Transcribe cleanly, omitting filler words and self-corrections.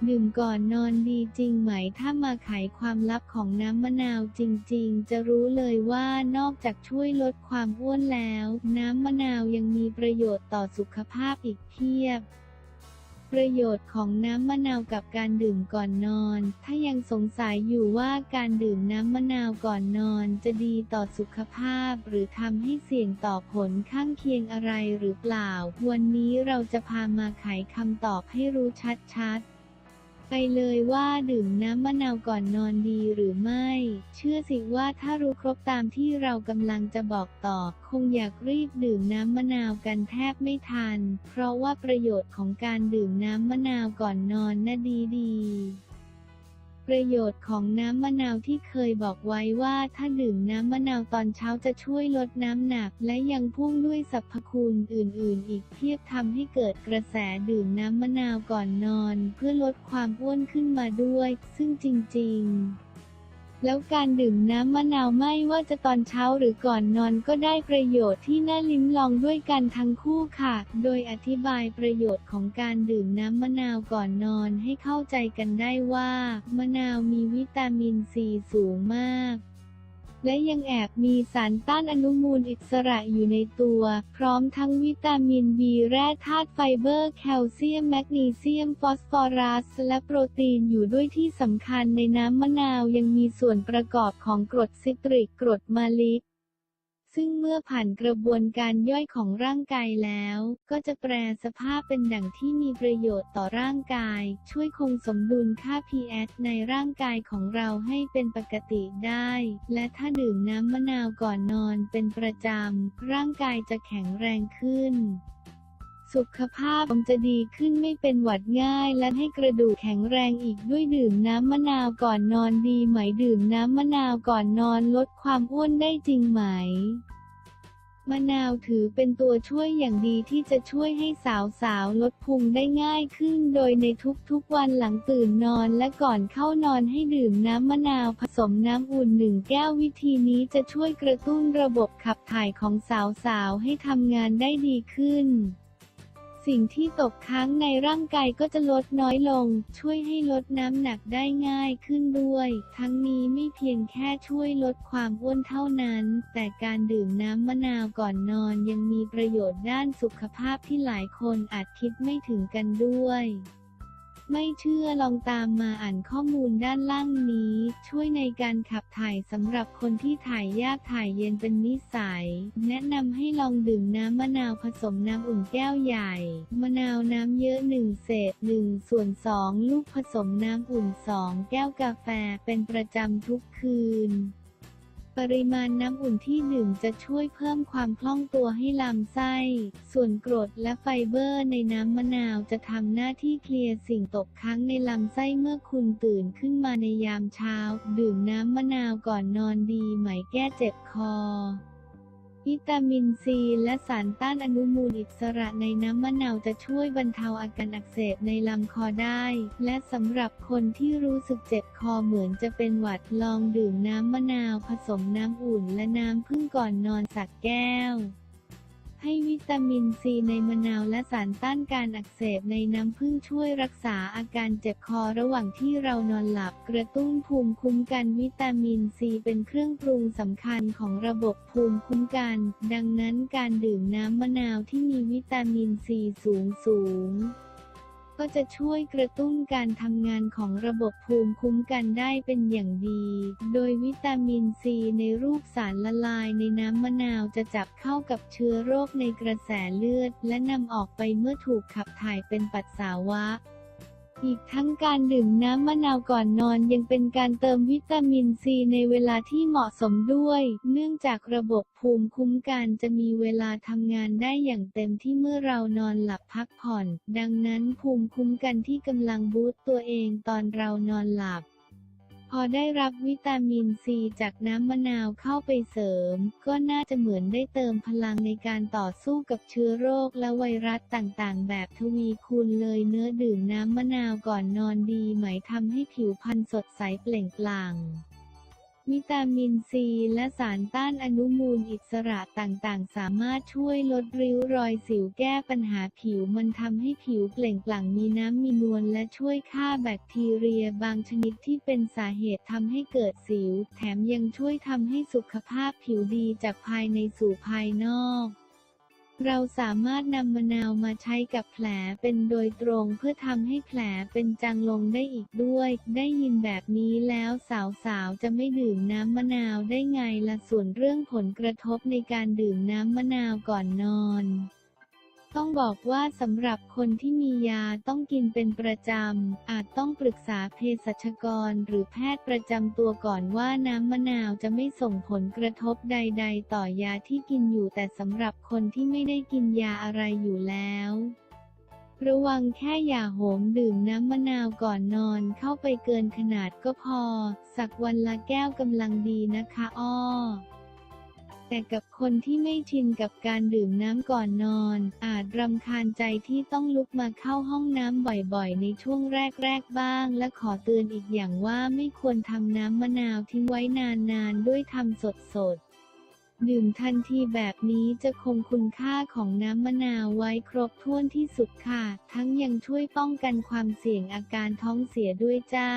ดื่มก่อนนอนดีจริงไหมถ้ามาไขความลับของน้ำมะนาวจริงๆจะรู้เลยว่านอกจากช่วยลดความอ้วนแล้วน้ำมะนาวยังมีประโยชน์ต่อสุขภาพอีกเพียบประโยชน์ของน้ำมะนาวกับการดื่มก่อนนอนถ้ายังสงสัยอยู่ว่าการดื่มน้ำมะนาวก่อนนอนจะดีต่อสุขภาพหรือทำให้เสี่ยงต่อผลข้างเคียงอะไรหรือเปล่าวันนี้เราจะพามาไขคำตอบให้รู้ชัดๆไปเลยว่าดื่มน้ำมะนาวก่อนนอนดีหรือไม่เชื่อสิว่าถ้ารู้ครบตามที่เรากำลังจะบอกต่อคงอยากรีบดื่มน้ำมะนาวกันแทบไม่ทันเพราะว่าประโยชน์ของการดื่มน้ำมะนาวก่อนนอนน่ะดีประโยชน์ของน้ำมะนาวที่เคยบอกไว้ว่าถ้าดื่มน้ำมะนาวตอนเช้าจะช่วยลดน้ำหนักและยังพ่วงด้วยสรรพคุณอื่นๆอีกเพียบทำให้เกิดกระแสดื่มน้ำมะนาวก่อนนอนเพื่อลดความอ้วนขึ้นมาด้วยซึ่งจริงๆแล้วการดื่มน้ำมะนาวไม่ว่าจะตอนเช้าหรือก่อนนอนก็ได้ประโยชน์ที่น่าลิ้มลองด้วยกันทั้งคู่ค่ะโดยอธิบายประโยชน์ของการดื่มน้ำมะนาวก่อนนอนให้เข้าใจกันได้ว่ามะนาวมีวิตามินซีสูงมากและยังแอบมีสารต้านอนุมูลอิสระอยู่ในตัวพร้อมทั้งวิตามินบีแร่ธาตุไฟเบอร์แคลเซียมแมกนีเซียมฟอสฟอรัสและโปรตีนอยู่ด้วยที่สำคัญในน้ำมะนาวยังมีส่วนประกอบของกรดซิตริกกรดมาลิกซึ่งเมื่อผ่านกระบวนการย่อยของร่างกายแล้วก็จะแปรสภาพเป็นด่างที่มีประโยชน์ต่อร่างกายช่วยคงสมดุลค่า pH ในร่างกายของเราให้เป็นปกติได้และถ้าดื่มน้ำมะนาวก่อนนอนเป็นประจำร่างกายจะแข็งแรงขึ้นสุขภาพจะดีขึ้นไม่เป็นหวัดง่ายและให้กระดูกแข็งแรงอีกด้วยดื่มน้ำมะนาวก่อนนอนดีไหมดื่มน้ำมะนาวก่อนนอนลดความอ้วนได้จริงไหมมะนาวถือเป็นตัวช่วยอย่างดีที่จะช่วยให้สาวๆลดพุงได้ง่ายขึ้นโดยในทุกๆวันหลังตื่นนอนและก่อนเข้านอนให้ดื่มน้ำมะนาวผสมน้ำอุ่น1 แก้ววิธีนี้จะช่วยกระตุ้นระบบขับถ่ายของสาวๆให้ทำงานได้ดีขึ้นสิ่งที่ตกค้างในร่างกายก็จะลดน้อยลงช่วยให้ลดน้ำหนักได้ง่ายขึ้นด้วยทั้งนี้ไม่เพียงแค่ช่วยลดความอ้วนเท่านั้นแต่การดื่มน้ำมะนาวก่อนนอนยังมีประโยชน์ด้านสุขภาพที่หลายคนอาจคิดไม่ถึงกันด้วยไม่เชื่อลองตามมาอ่านข้อมูลด้านล่างนี้ช่วยในการขับถ่ายสำหรับคนที่ถ่ายยากถ่ายเย็นเป็นนิสัยแนะนำให้ลองดื่มน้ำมะนาวผสมน้ำอุ่นแก้วใหญ่มะนาวน้ำเยอะ1/2 ลูกผสมน้ำอุ่น2 แก้วกาแฟเป็นประจำทุกคืนปริมาณน้ำอุ่นที่ดื่มจะช่วยเพิ่มความคล่องตัวให้ลำไส้ส่วนกรดและไฟเบอร์ในน้ำมะนาวจะทำหน้าที่เคลียร์สิ่งตกค้างในลำไส้เมื่อคุณตื่นขึ้นมาในยามเช้าดื่มน้ำมะนาวก่อนนอนดีไหมแก้เจ็บคอวิตามินซีและสารต้านอนุมูลอิสระในน้ำมะนาวจะช่วยบรรเทาอาการอักเสบในลำคอได้และสำหรับคนที่รู้สึกเจ็บคอเหมือนจะเป็นหวัดลองดื่มน้ำมะนาวผสมน้ำอุ่นและน้ำผึ้งก่อนนอนสักแก้วให้วิตามินซีในมะนาวและสารต้านการอักเสบในน้ำผึ้งช่วยรักษาอาการเจ็บคอระหว่างที่เรานอนหลับกระตุ้นภูมิคุ้มกันวิตามินซีเป็นเครื่องปรุงสำคัญของระบบภูมิคุ้มกันดังนั้นการดื่มน้ำมะนาวที่มีวิตามินซีสูงก็จะช่วยกระตุ้นการทำงานของระบบภูมิคุ้มกันได้เป็นอย่างดีโดยวิตามินซีในรูปสารละลายในน้ำมะนาวจะจับเข้ากับเชื้อโรคในกระแสเลือดและนำออกไปเมื่อถูกขับถ่ายเป็นปัสสาวะอีกทั้งการดื่มน้ำมะนาวก่อนนอนยังเป็นการเติมวิตามินซีในเวลาที่เหมาะสมด้วยเนื่องจากระบบภูมิคุ้มกันจะมีเวลาทำงานได้อย่างเต็มที่เมื่อเรานอนหลับพักผ่อนดังนั้นภูมิคุ้มกันที่กำลังบูสต์ตัวเองตอนเรานอนหลับพอได้รับวิตามินซีจากน้ำมะนาวเข้าไปเสริมก็น่าจะเหมือนได้เติมพลังในการต่อสู้กับเชื้อโรคและไวรัสต่างๆแบบทวีคูณเลยเนื้อดื่มน้ำมะนาวก่อนนอนดีไหมทำให้ผิวพรรณสดใสเปล่งปลั่ง วิตามินซีและสารต้านอนุมูลอิสระต่างๆสามารถช่วยลดริ้วรอยสิวแก้ปัญหาผิวมันทำให้ผิวเปล่งปลั่งมีน้ำมีนวลและช่วยฆ่าแบคทีเรียบางชนิดที่เป็นสาเหตุทำให้เกิดสิวแถมยังช่วยทำให้สุขภาพผิวดีจากภายในสู่ภายนอกเราสามารถนำมะนาวมาใช้กับแผลเป็นโดยตรงเพื่อทำให้แผลเป็นจางลงได้อีกด้วยได้ยินแบบนี้แล้วสาวๆจะไม่ดื่มน้ำมะนาวได้ไงล่ะส่วนเรื่องผลกระทบในการดื่มน้ำมะนาวก่อนนอนต้องบอกว่าสำหรับคนที่มียาต้องกินเป็นประจำอาจต้องปรึกษาเภสัชกรหรือแพทย์ประจำตัวก่อนว่าน้ำมะนาวจะไม่ส่งผลกระทบใดๆต่อยาที่กินอยู่แต่สำหรับคนที่ไม่ได้กินยาอะไรอยู่แล้วระวังแค่อย่าโหมดื่มน้ำมะนาวก่อนนอนเข้าไปเกินขนาดก็พอสักวันละแก้วกำลังดีนะคะอ้อแต่กับคนที่ไม่ชินกับการดื่มน้ำก่อนนอนอาจรำคาญใจที่ต้องลุกมาเข้าห้องน้ำบ่อยๆในช่วงแรกๆบ้างและขอเตือนอีกอย่างว่าไม่ควรทำน้ำมะนาวทิ้งไว้นานๆด้วยทำสดๆดื่มทันทีแบบนี้จะคงคุณค่าของน้ำมะนาวไว้ครบถ้วนที่สุดค่ะทั้งยังช่วยป้องกันความเสี่ยงอาการท้องเสียด้วยจ้า